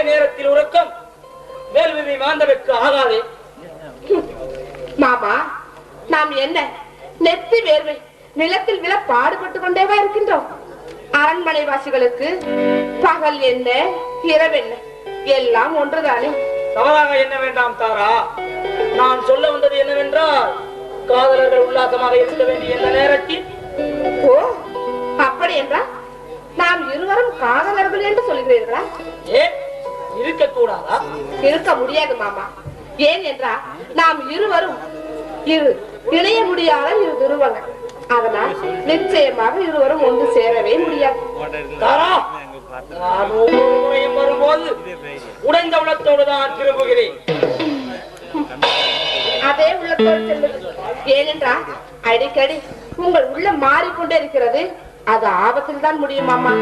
நேரத்தில் உறக்கம் வேள்வி மாந்தனுக்கு ஆகாதே. மாமா, நாம் என்ன நெத்தி வேர்வை நிலத்தில் விழ பாடுபட்டு கொண்டேவா இருக்கின்றோம்? அரண்மனை வாசிகளுக்கு பகல் என்ன இரவென்ன எல்லாம் ஒன்றுதானே. தவறாக என்ன வேண்டாம் தாரா. நான் சொல்ல வந்தது என்னவென்றால், காதலர்கள் உல்லாசமாக இருக்க வேண்டிய இந்த நேரத்தில். ஓ, அப்படி என்றால் நாம் இருவரும் காதலர்கள் என்று சொல்கிறீர்களா? ஏன் இருக்க கூடாதா? இருக்க முடியாது மாமா. ஏன் என்றால் நாம் இருவரும் இணைய முடியாத இரு துருவங்கள். அதனால் நிச்சயமாக இருவரும் ஒன்று சேரவே முடியாது. வரும்போது உடைந்த உள்ளத்தோடு தான் திரும்புகிறேன். அதே உள்ளத்தோடு செல்வது. ஏனென்றால் அடிக்கடி உங்கள் உள்ள மாறிக்கொண்டே இருக்கிறது. அது ஆபத்தில் தான் முடியும் மாமா.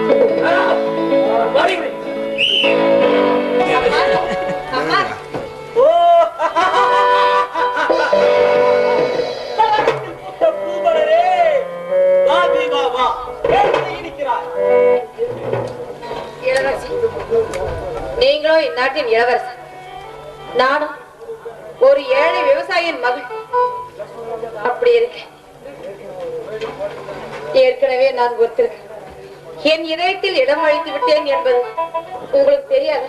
நீங்களோ இந்நாட்டின் இளவரசர், நானும் ஒரு ஏழை விவசாயியின் மகள். அப்படி இருக்கு ஏற்கனவே நான் ஒருத்தருக்கு என் இதயத்தில் இடம் அளித்து விட்டேன் என்பது உங்களுக்கு தெரியாது.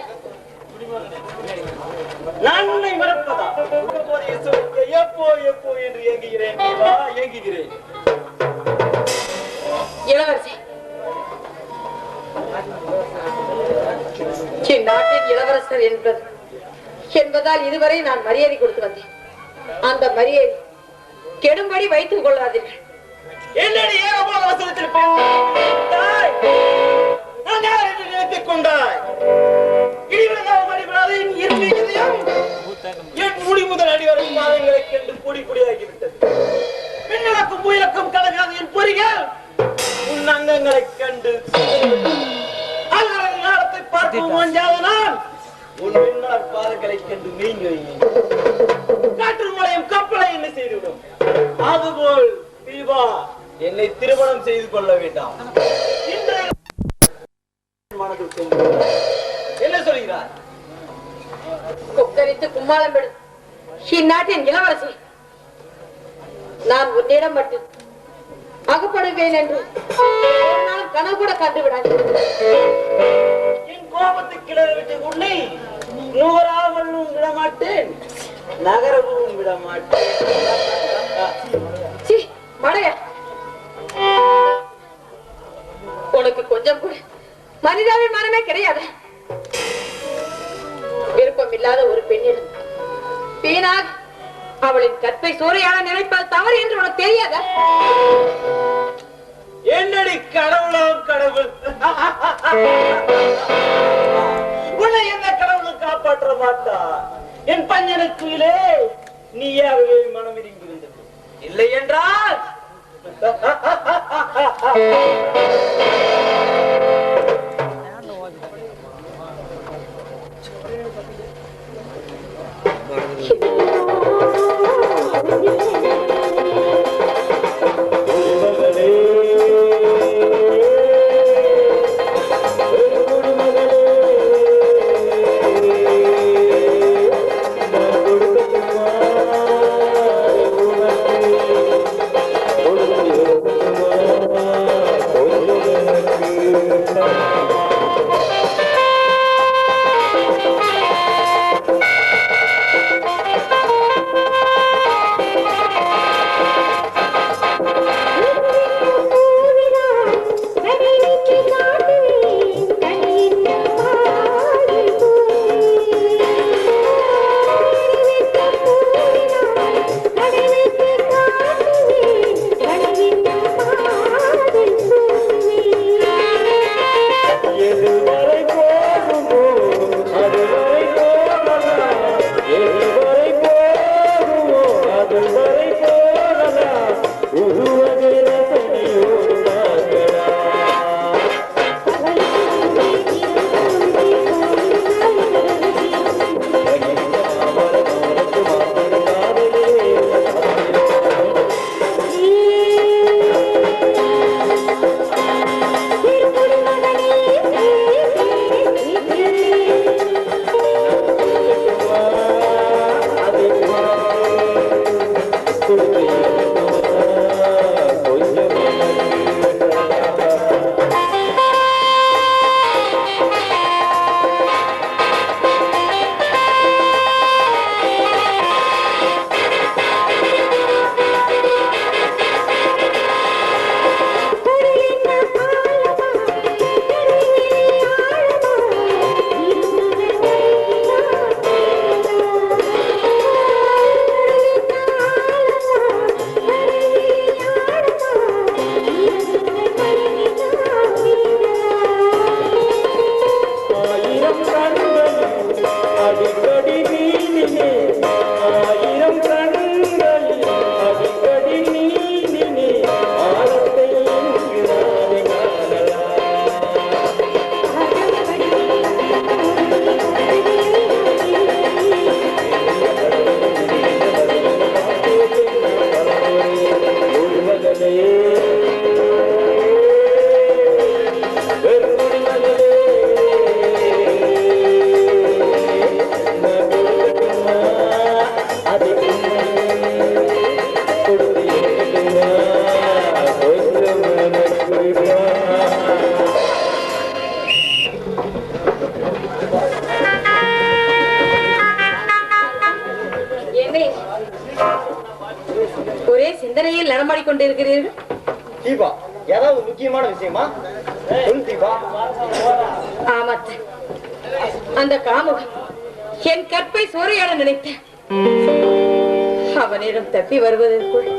நான் உன்னை மறப்பதா? எப்போ எப்போ என்று ஏங்குகிறேன். இளவரசி, இந்நாட்டின் இளவரசர் என்பதால் இதுவரை நான் மரியாதை கொடுத்து வந்தேன். அந்த மரியாதை கெடும்படி வைத்துக் கொள்ளாதீர்கள். என் முடி முதல் அடிவரை பாதங்களை கண்டு பொடி பொடியாகிவிட்டது. மின்னலக்கும் புயலுக்கும் கலகாத என் பொறிகள் உன் அங்கங்களை கண்டு நாளத்தை பார்க்கும் நான் உன் மின்னல பாதங்களை கண்டு நீங்க காற்று மலையும் கப்பலை என்ன செய்துவிடும். அதுபோல் தீபா என்னை திருமணம் செய்து கொள்ள வேண்டாம். என்ன சொல்கிறார்? கொக்கரித்து கும்மாளம் விடும் இந்நாட்டின் இளவரசி, நான் உன்னிடம் மட்டும் அகப்படுவேன் என்று ஒரு நாள் கனவு கூட கண்டுவிடாது. என் கோபத்தை கிளறிவிட்டு உன்னை நூறாவலும் விடமாட்டேன், நகரவும் விடமாட்டேன். உனக்கு கொஞ்சம் கூட மனிதாபிமானமே கிடையாது. விருப்பம் இல்லாத ஒரு பெண்ணிடம் வீணாக அவளின் கற்பை சூறையாட நினைப்பது தவறு என்று உனக்கு தெரியாத? என்னடி கடவுளோ கடவுள், உன்னை எந்த கடவுளும் காப்பாற்ற மாட்டா. என் பஞ்சனுக்குயிலே நீயாகவே மனம் இருந்திருந்தது. இல்லை என்றால் நடமாடிக்கொண்டிருக்கிறீர்கள்? தீபா, ஏதாவது முக்கியமான விஷயமா? தீபா. ஆமா, அந்த காமுகன் என் கற்பை சூறையாட நினைத்தேன். அவனிடம் தப்பி வருவதற்குள்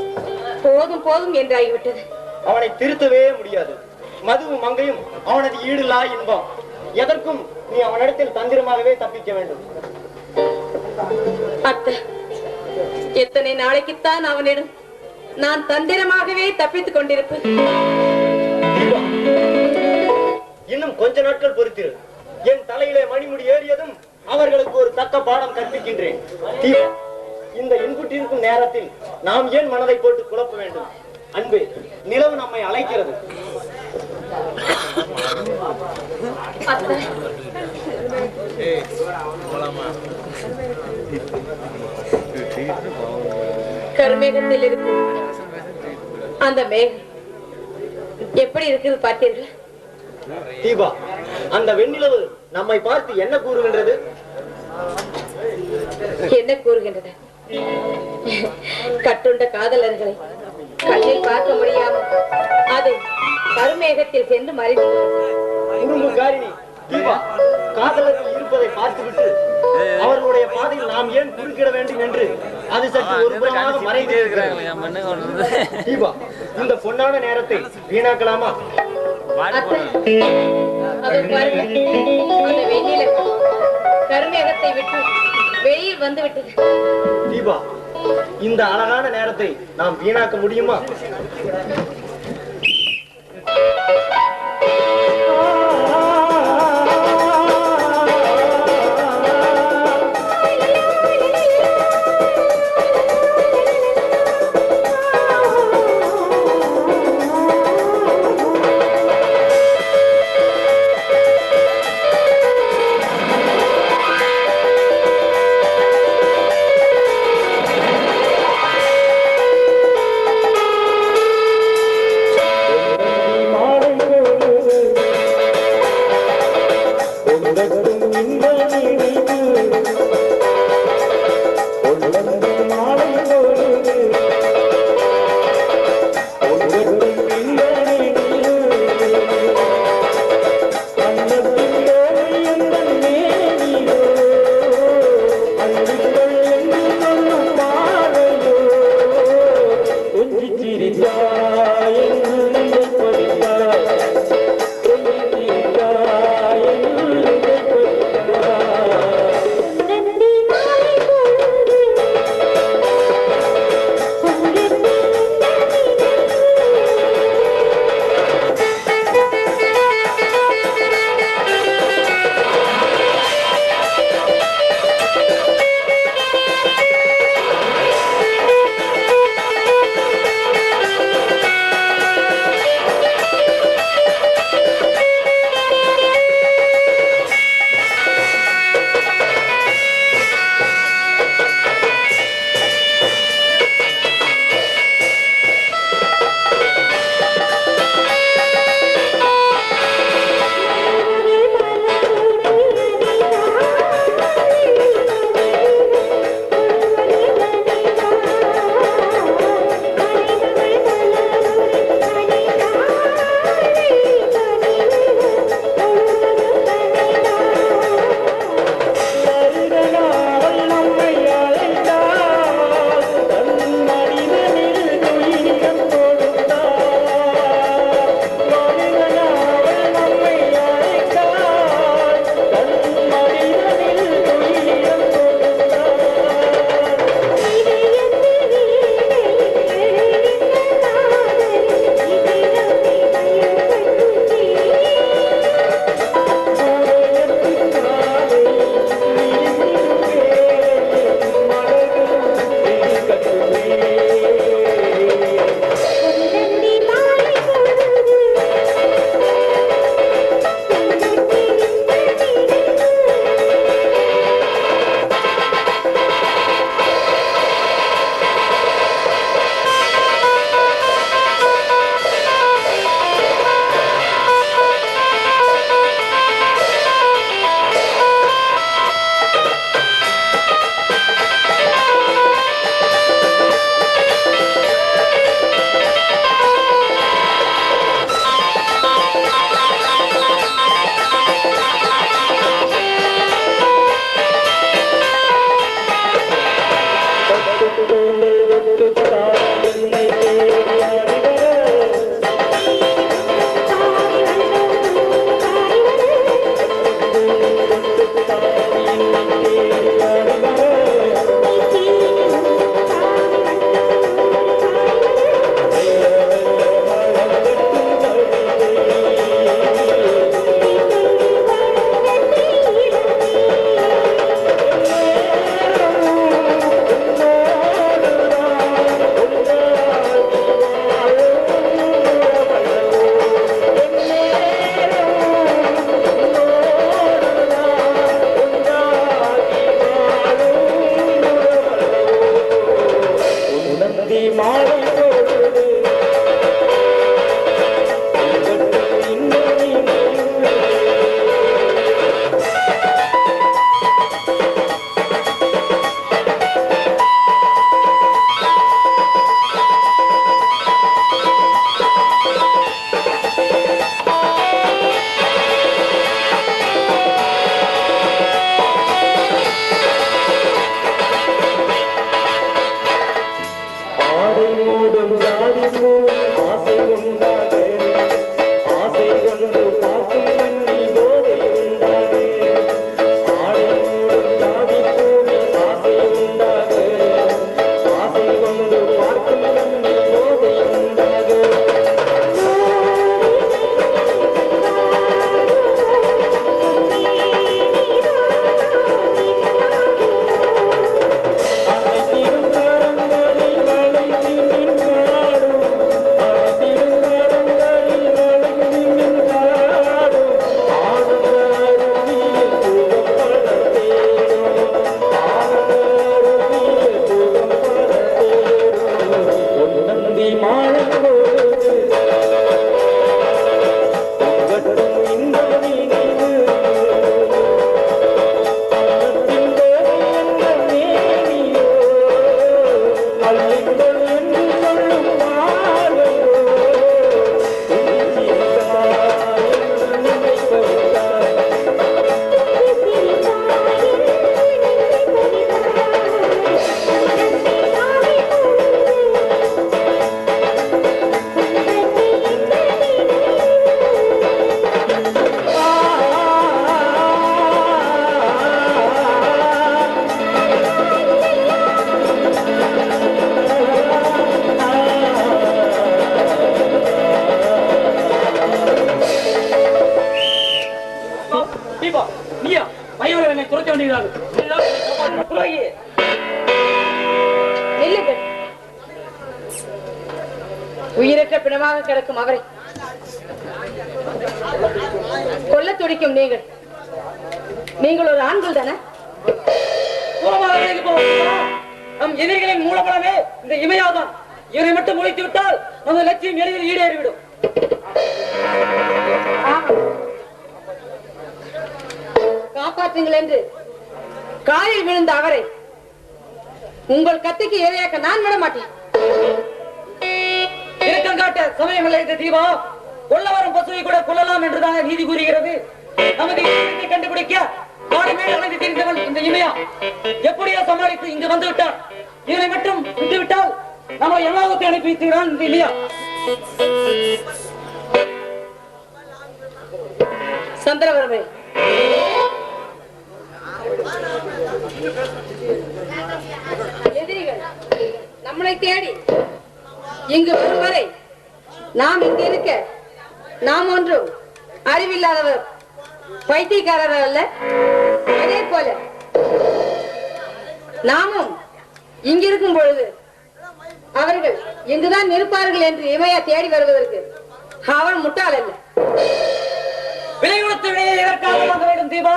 போதும் போதும் என்றாகிவிட்டது. அவனை திருத்தவே முடியாது. மதுவும் மங்கையும் அவனது ஈடுலா இன்பம். எதற்கும் நீ அவனிடத்தில் தந்திரமாகவே தப்பிக்க வேண்டும். அத்தை, எத்தனை நாளைக்குத்தான் அவனிடம் நான் தந்திரமாகவே தப்பித்துக் கொண்டிருப்பேன். இன்னும் கொஞ்ச நாட்கள் பொறுத்திரு. என் தலையிலே மணிமுடி ஏறியதும் அவர்களுக்கு ஒரு தக்க பாடம் கற்பிக்கின்றேன். இந்த இன்புற்றிருக்கும் நேரத்தில் நாம் ஏன் மனதை போட்டு குழப்ப வேண்டும்? அன்பே, நிலவு நம்மை அழைக்கிறது. கருமேகத்தில் இருக்கு அந்த மேகம் எப்படி இருக்குது பார்த்தீர்கள்? தீபா, அந்த வெண்ணிலவு நம்மை பார்த்து என்ன கூறுகின்றது? என்ன கூறுகின்றது? கட்டுண்ட காதலர்களை கண்ணில் பார்க்க முடியாமல் அது கருமேகத்தில் சென்று மறைந்து குறும்புக்காரிணி. தீபா, காதலர்கள் இருப்பதை பார்த்துவிட்டு அவர்களுடைய பாதையில் நாம் ஏன் குறுக்கிட வேண்டும் என்று அது சற்று ஒரு புறமாக மறைந்து இருக்கிறார்கள். தீபா, இந்த பொன்னான நேரத்தை வீணாக்கலாமா? கருமேகத்தை விட்டு வெளியில் வந்து விட்டது. தீபா, இந்த அழகான நேரத்தை நாம் வீணாக்க முடியுமா? நில்லுங்கள். உயிரற்ற பிணமாக கிடக்கும் அவரை கொல்ல துடிக்கும் நீங்கள் ஒரு ஆண்கள் தானே? நம் எதிரிகளின் மூலமானவே இந்த இமையாதான். இவரை மட்டும் முடித்து விட்டால் நமது லட்சியம் எளிதில் ஈடேறிவிடும். காப்பாற்றுங்கள் என்று காலில் விழுந்த அவரை உங்கள் கத்திக்கு இரையாக்க நான் விட மாட்டேன். இறக்கம் காட்ட சமயமில்லை இந்த தீபா. கொல்ல வரும் பசுவை கூட கொல்லலாம் என்றுதானே நீதி கூறுகிறது. நமது இலக்கை கண்டுபிடிக்க காடு மேல் அழைத்து தெரிந்தவன் இந்த இமையா எப்படியோ சமாளித்து இங்கு வந்து விட்டான். இவனை மட்டும் விட்டுவிட்டால் நம்மளை எல்லாவற்றை அனுப்பி வைத்துகிறான் இந்த இமையா. சந்திரவர்மே, எதிரிகள் நம்மளை தேடி இங்கு வரும் வரை நாம் இங்கு இருக்க நாம் ஒன்றும் அறிவில்லாதவர் பைத்தியக்காரர் அல்ல. அதே போல நாமும் இங்கிருக்கும் பொழுது அவர்கள் இங்குதான் இருப்பார்கள் என்று இமையா தேடி வருவதற்கு அவன் முட்டாள் அல்ல. விலை கொடுத்த விலையை எதற்காக வாங்க வேண்டும் தீபா?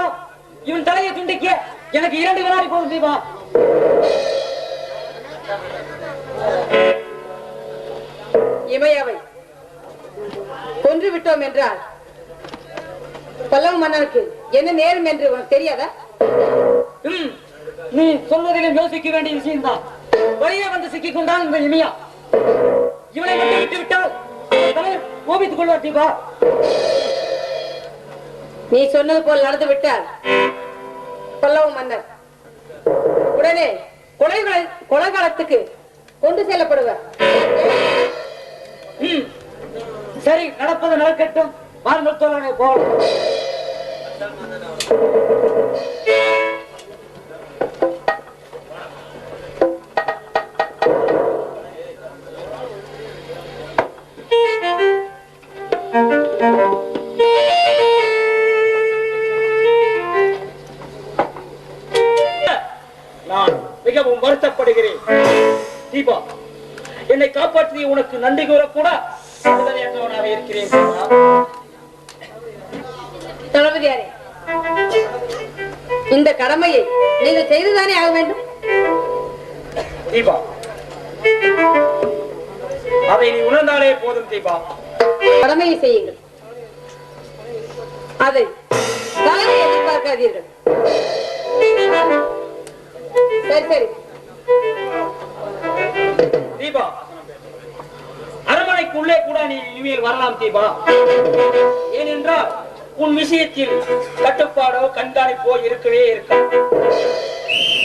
இவன் தலையை துண்டிக்க எனக்கு 2 வினாடி போதும் தீபா. இமையாவை கொன்று விட்டோம் என்றால் பல்லவ மன்னனுக்கு என்ன நேரும் என்று உனக்கு தெரியாதா? நீ சொல்வதிலும் யோசிக்க வேண்டிய விஷயம்தான். வழியே வந்து சிக்கிக் கொண்டான் இந்த இமையா. இவனை மட்டும் விட்டு விட்டால் தலைவர் கோபித்துக் கொள்வார் தீபா. நீ சொன்னது போல் நடந்து விட்டால் பல்லவ மன்னர் உடனே கொலைகாலத்துக்கு கொண்டு செல்லப்படுவார். சரி, நடப்பது நடக்கட்டும். வாருங்கள் தோழனே, போகலாம். நான் மிகவும் வருத்தப்படுகிறேன் தீபா. என்னை காப்பாற்றி உனக்கு நன்றி கூறக்கூட இருக்கிறேன் தளபதியாரே. இந்த கடமையை நீங்கள் செய்துதானே ஆக வேண்டும். தீபா, அதை நீ உணர்ந்தாலே போதும் தீபா. கடமையை செய்யுங்கள். அதை தலைமை எதிர்பார்க்காதீர்கள். சரி சரி தீபா, அரண்மனைக்குள்ளே கூட நீ இனிமேல் வரலாம் தீபா. ஏனென்றால் உன் விஷயத்தில் கட்டுப்பாடோ கண்காணிப்போ இருக்கவே இருக்காது.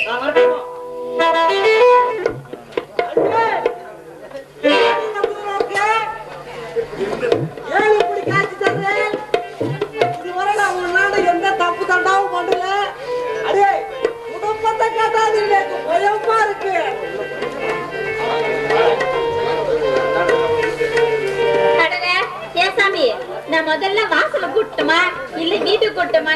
நான் வரட்டுமா? எந்த தப்பு தண்டாவும் பண்ணல. அடே, குடும்பத்தை காட்டாதீங்க, பயமா இருக்கு. நான் முதல்ல வாசல கூட்டமா இல்ல வீட்டுக்கு கூட்டமா?